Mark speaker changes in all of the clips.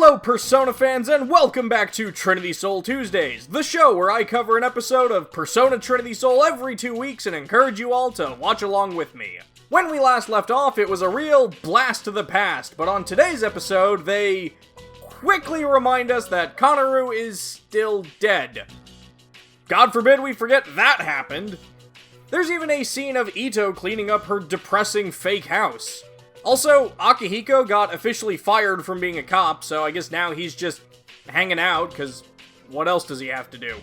Speaker 1: Hello Persona fans and welcome back to Trinity Soul Tuesdays, the show where I cover an episode of Persona Trinity Soul every 2 weeks and encourage you all to watch along with me. When we last left off, it was a real blast to the past, but on today's episode, they quickly remind us that Konoru is still dead. God forbid we forget that happened. There's even a scene of Ito cleaning up her depressing fake house. Also, Akihiko got officially fired from being a cop, so I guess now he's just hanging out, because what else does he have to do?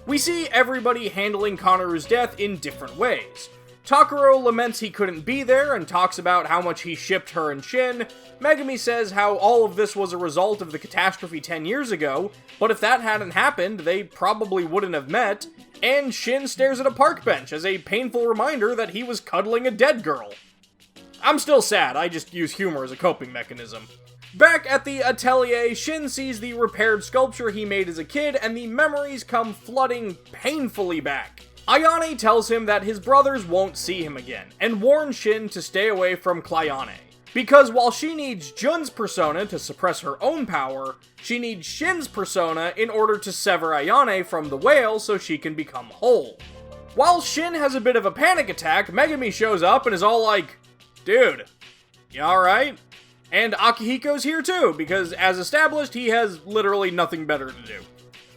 Speaker 1: We see everybody handling Konoru's death in different ways. Takuro laments he couldn't be there and talks about how much he shipped her and Shin. Megumi says how all of this was a result of the catastrophe 10 years ago, but if that hadn't happened, they probably wouldn't have met. And Shin stares at a park bench as a painful reminder that he was cuddling a dead girl. I'm still sad, I just use humor as a coping mechanism. Back at the atelier, Shin sees the repaired sculpture he made as a kid, and the memories come flooding painfully back. Ayane tells him that his brothers won't see him again, and warns Shin to stay away from Clayane. Because while she needs Jun's persona to suppress her own power, she needs Shin's persona in order to sever Ayane from the whale so she can become whole. While Shin has a bit of a panic attack, Megumi shows up and is all like, "Dude, you alright?" And Akihiko's here too, because as established, he has literally nothing better to do.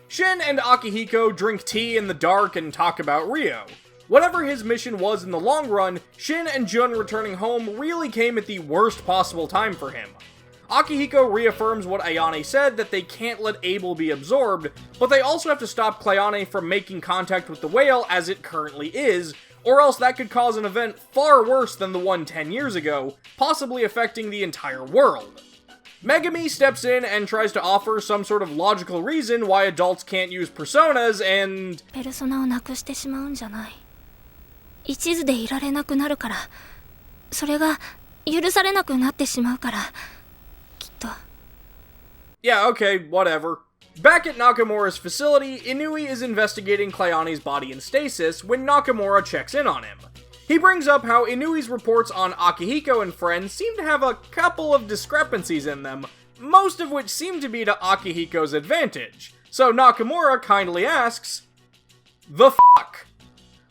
Speaker 1: Shin and Akihiko drink tea in the dark and talk about Ryo. Whatever his mission was in the long run, Shin and Jun returning home really came at the worst possible time for him. Akihiko reaffirms what Ayane said, that they can't let Abel be absorbed, but they also have to stop Clayane from making contact with the whale as it currently is, or else that could cause an event far worse than the one 10 years ago, possibly affecting the entire world. Megumi steps in and tries to offer some sort of logical reason why adults can't use personas, and
Speaker 2: ペルソナをなくしてしまうんじゃない。一途でいられなくなるから、それが許されなくなってしまうから、きっと。
Speaker 1: Yeah, okay, whatever. Back at Nakamura's facility, Inui is investigating Cleone's body in stasis when Nakamura checks in on him. He brings up how Inui's reports on Akihiko and friends seem to have a couple of discrepancies in them, most of which seem to be to Akihiko's advantage. So Nakamura kindly asks, "The fuck?"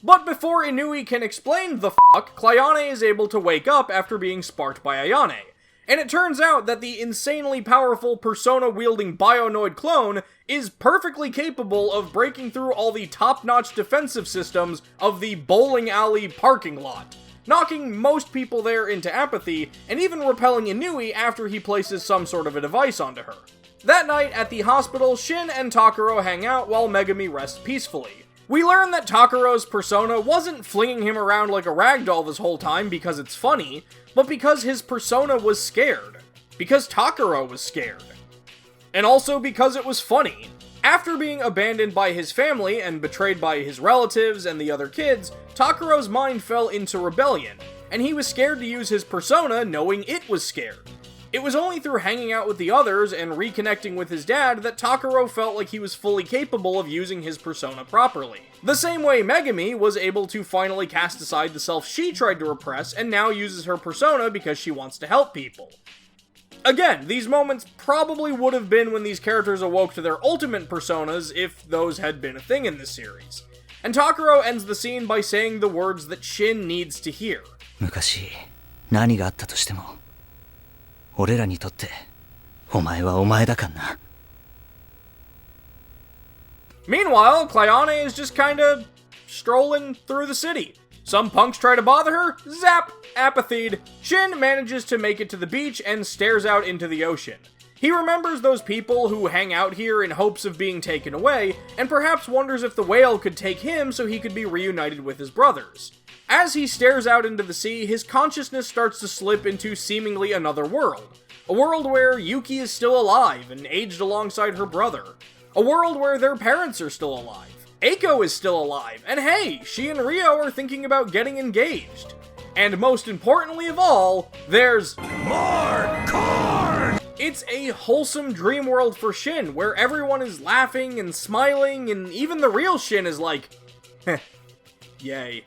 Speaker 1: But before Inui can explain the fuck, Cleone is able to wake up after being sparked by Ayane. And it turns out that the insanely powerful persona-wielding Bionoid clone is perfectly capable of breaking through all the top-notch defensive systems of the bowling alley parking lot, knocking most people there into apathy, and even repelling Inui after he places some sort of a device onto her. That night at the hospital, Shin and Takuro hang out while Megumi rests peacefully. We learn that Takuro's persona wasn't flinging him around like a ragdoll this whole time because it's funny, but because his persona was scared. Because Takuro was scared. And also because it was funny. After being abandoned by his family and betrayed by his relatives and the other kids, Takuro's mind fell into rebellion, and he was scared to use his persona knowing it was scared. It was only through hanging out with the others and reconnecting with his dad that Takuro felt like he was fully capable of using his persona properly. The same way Megumi was able to finally cast aside the self she tried to repress and now uses her persona because she wants to help people. Again, these moments probably would have been when these characters awoke to their ultimate personas if those had been a thing in this series. And Takuro ends the scene by saying the words that Shin needs to hear.
Speaker 3: 昔、何があったとしても、俺らにとって、お前はお前だかんな。
Speaker 1: Meanwhile, Cleone is just kinda strolling through the city. Some punks try to bother her, zap, apathied. Shin manages to make it to the beach and stares out into the ocean. He remembers those people who hang out here in hopes of being taken away, and perhaps wonders if the whale could take him so he could be reunited with his brothers. As he stares out into the sea, his consciousness starts to slip into seemingly another world. A world where Yuki is still alive and aged alongside her brother. A world where their parents are still alive. Eiko is still alive, and hey, she and Ryo are thinking about getting engaged. And most importantly of all, there's more corn! It's a wholesome dream world for Shin, where everyone is laughing and smiling, and even the real Shin is like, heh, yay.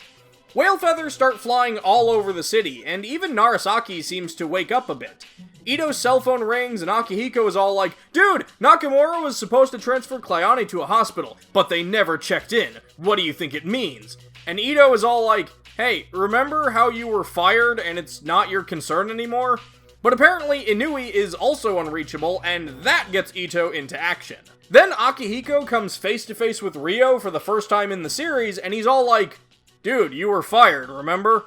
Speaker 1: Whale feathers start flying all over the city, and even Narasaki seems to wake up a bit. Ito's cell phone rings and Akihiko is all like, "Dude, Nakamura was supposed to transfer Klayane to a hospital, but they never checked in. What do you think it means?" And Ito is all like, "Hey, remember how you were fired and it's not your concern anymore?" But apparently Inui is also unreachable, and that gets Ito into action. Then Akihiko comes face to face with Ryo for the first time in the series, and he's all like, "Dude, you were fired, remember?"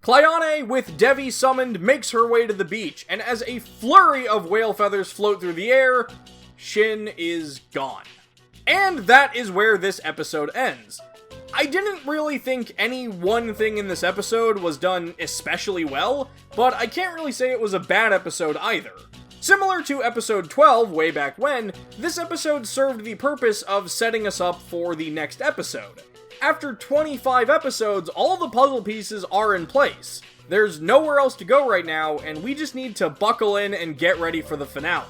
Speaker 1: Klayane, with Devi summoned, makes her way to the beach, and as a flurry of whale feathers float through the air, Shin is gone. And that is where this episode ends. I didn't really think any one thing in this episode was done especially well, but I can't really say it was a bad episode either. Similar to episode 12 way back when, this episode served the purpose of setting us up for the next episode. After 25 episodes, all the puzzle pieces are in place. There's nowhere else to go right now, and we just need to buckle in and get ready for the finale.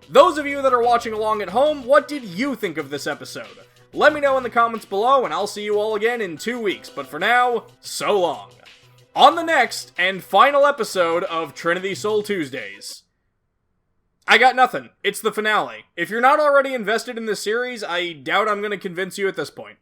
Speaker 1: Those of you that are watching along at home, what did you think of this episode? Let me know in the comments below, and I'll see you all again in 2 weeks, but for now, so long. On the next and final episode of Trinity Soul Tuesdays. I got nothing. It's the finale. If you're not already invested in this series, I doubt I'm going to convince you at this point.